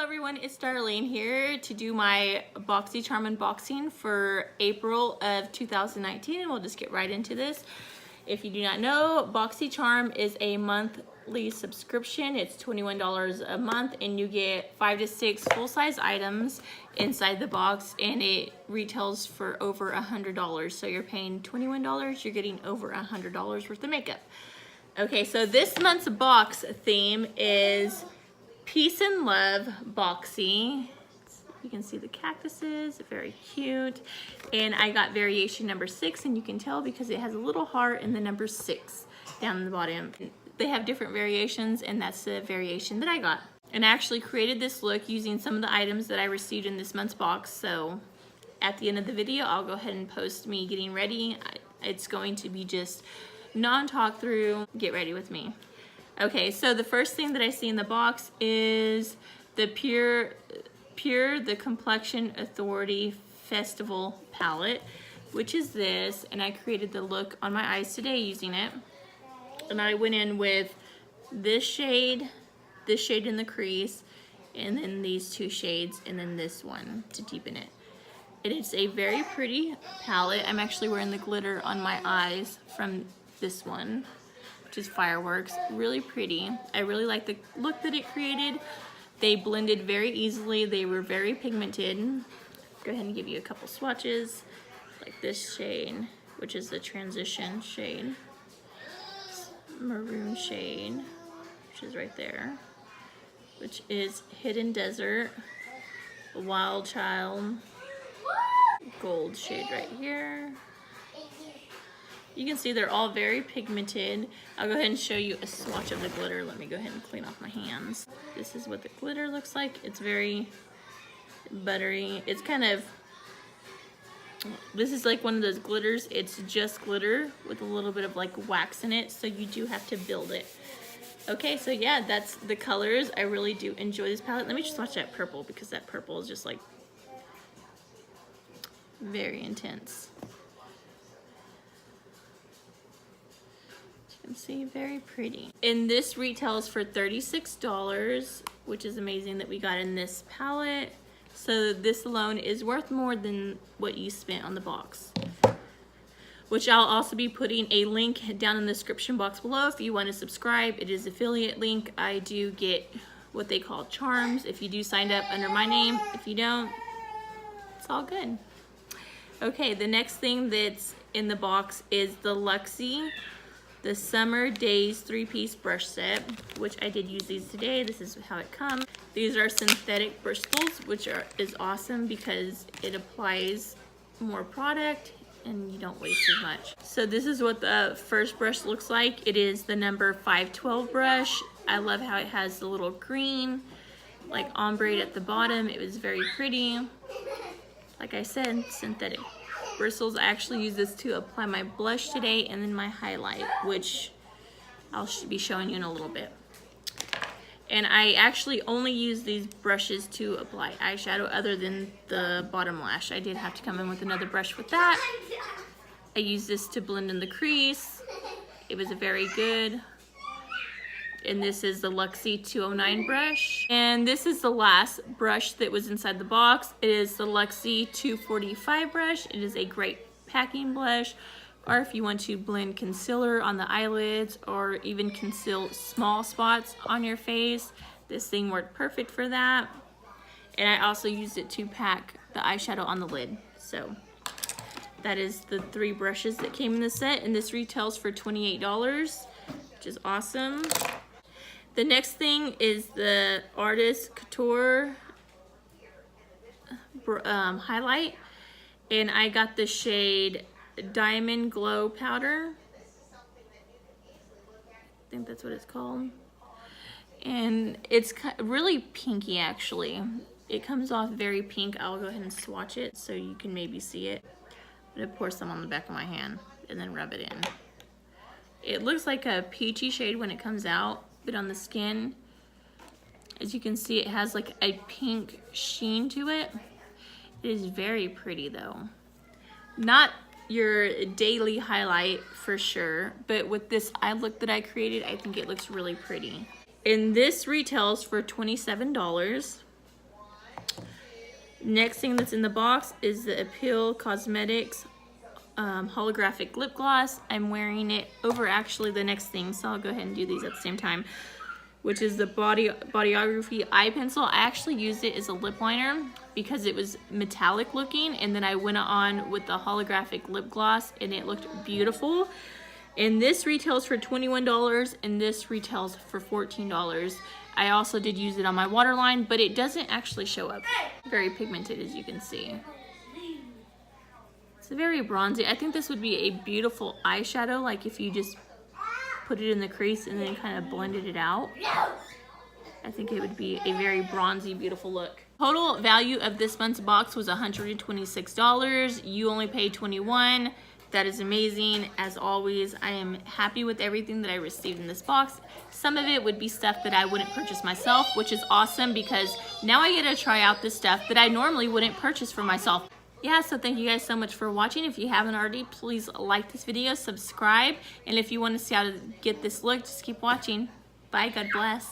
everyone, it's Darlene here to do my boxycharm unboxing for April of 2019, and we'll just get right into this. If you do not know, boxycharm is a monthly subscription. It's $21 a month and you get 5 to 6 full-size items inside the box, and it retails for over $100. So you're paying $21, you're getting over $100 worth of makeup. Okay, so this month's box theme is Peace and Love Boxy. You can see the cactuses, very cute. And I got variation number 6, and you can tell because it has a little heart and the number 6 down in the bottom. They have different variations, and that's the variation that I got. And I actually created this look using some of the items that I received in this month's box. So at the end of the video, I'll go ahead and post me getting ready. It's going to be just non-talk through, get ready with me. Okay, so the first thing that I see in the box is the Pure the Complexion Authority Festival palette, which is this, and I created the look on my eyes today using it. And I went in with this shade in the crease, and then these two shades, and then this one to deepen it. And it's a very pretty palette. I'm actually wearing the glitter on my eyes from this one, which is Fireworks. Really pretty. I really like the look that it created. They blended very easily. They were very pigmented. Go ahead and give you a couple swatches, like this shade, which is the transition shade. Maroon shade, which is right there, which is Hidden Desert. Wild Child. Gold shade right here. You can see they're all very pigmented. I'll go ahead and show you a swatch of the glitter. Let me go ahead and clean off my hands. This is what the glitter looks like. It's very buttery. It's kind of, this is like one of those glitters. It's just glitter with a little bit of like wax in it, so you do have to build it. Okay, so yeah, that's the colors. I really do enjoy this palette. Let me just swatch that purple, because that purple is just like very intense. You can see, very pretty. And this retails for $36, which is amazing that we got in this palette. So this alone is worth more than what you spent on the box, which I'll also be putting a link down in the description box below if you want to subscribe. It is affiliate link. I do get what they call charms if you do sign up under my name. If you don't, it's all good. Okay, the next thing that's in the box is the Luxie, the Summer Days 3-piece brush set, which I did use these today. This is how it comes. These are synthetic bristles, which is awesome because it applies more product and you don't waste as much. So this is what the first brush looks like. It is the number 512 brush. I love how it has the little green, like ombre at the bottom. It was very pretty. Like I said, synthetic bristles. I actually use this to apply my blush today and then my highlight, which I'll be showing you in a little bit. And I actually only use these brushes to apply eyeshadow other than the bottom lash. I did have to come in with another brush with that. I use this to blend in the crease. It was very good. And this is the Luxie 209 brush. And this is the last brush that was inside the box. It is the Luxie 245 brush. It is a great packing blush, or if you want to blend concealer on the eyelids or even conceal small spots on your face, this thing worked perfect for that. And I also used it to pack the eyeshadow on the lid. So that is the 3 brushes that came in the set, and this retails for $28, which is awesome. The next thing is the Artist Couture highlight, and I got the shade Diamond Glow Powder. I think that's what it's called. And it's really pinky, actually. It comes off very pink. I'll go ahead and swatch it so you can maybe see it. I'm gonna pour some on the back of my hand and then rub it in. It looks like a peachy shade when it comes out, but on the skin, as you can see, it has like a pink sheen to it. It is very pretty though. Not your daily highlight for sure, but with this eye look that I created, I think it looks really pretty. And this retails for $27. Next thing that's in the box is the Appeal Cosmetics holographic lip gloss. I'm wearing it over actually the next thing, so I'll go ahead and do these at the same time, which is the Bodyography eye pencil. I actually used it as a lip liner because it was metallic looking, and then I went on with the holographic lip gloss and it looked beautiful. And this retails for $21 and this retails for $14. I also did use it on my waterline, but it doesn't actually show up. Very pigmented, as you can see. It's very bronzy. I think this would be a beautiful eyeshadow, like if you just put it in the crease and then kind of blended it out. I think it would be a very bronzy, beautiful look. Total value of this month's box was $126. You only paid $21. That is amazing. As always, I am happy with everything that I received in this box. Some of it would be stuff that I wouldn't purchase myself, which is awesome because now I get to try out the stuff that I normally wouldn't purchase for myself. Yeah, so thank you guys so much for watching. If you haven't already, please like this video, subscribe, and if you want to see how to get this look, just keep watching. Bye, God bless.